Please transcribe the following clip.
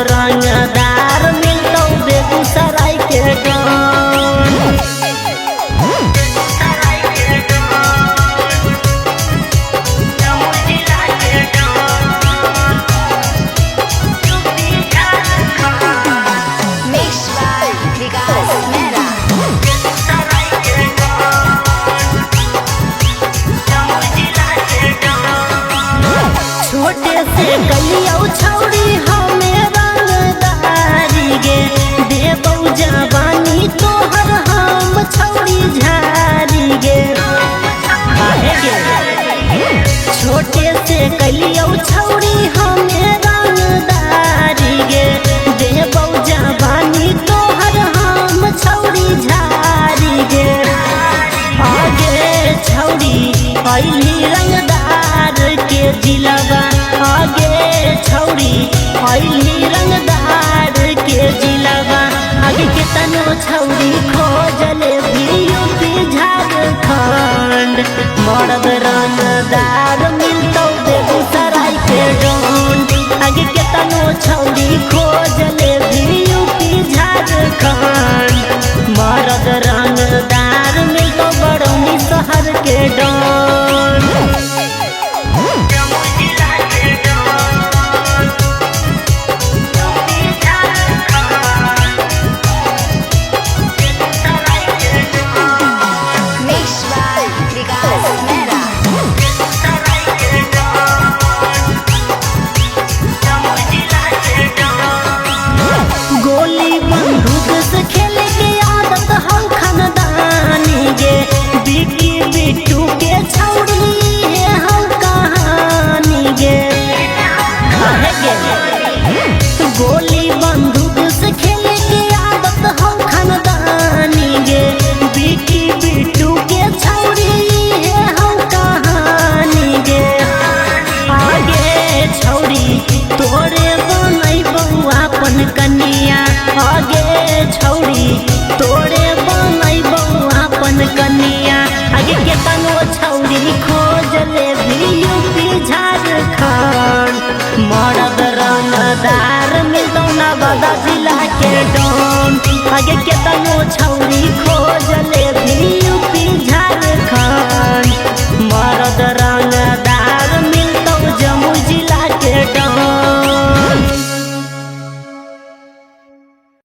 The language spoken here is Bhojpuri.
रंगदार मिलतौ बेगूसराय के डॉन। छोटे से गलियौ छौरी हमें रंगदारी गे, देबौ जवानी तोहर हम छौरी झारी गे। छोटे से गलियौ छौरी हमें रंगदारी गे, देबौ जवानी तोहर हम छौरी झारी गे। आगे छौरी अइली रंगदार के जिलवा, आगे छौरी अइली रंगदार के जिलवा। आगे के तनो छौरी खोजले भी यूपी झारखंड, मर्द रंगदार मिलतौ बेगूसराय के डॉन। आगे के तनो छौरी खोजले भी यूपी झारखंड, मर्द रंगदार मिलतौ बरौनी शहर के डॉन। गोली बंदूक से खेले के आदत हम खानदानी गे, बिकी बिट्टू के छौरी है हम कहानी गे। गोली बंदूक से खेले के आदत हम खानदानी गे, बिकी बिट्टू के छौरी है हम कहानी गे। आगे छौरी तोरे बनैबौ अपन कनिया, आगे छौरी तोरे बनैबौ अपन कनिया। आगे के तनो छौरी खोजले भी यूपी झारखंड, मर्द रंगदार मिलतौ नवादा जिला के डॉन। आगे के तनो छौरी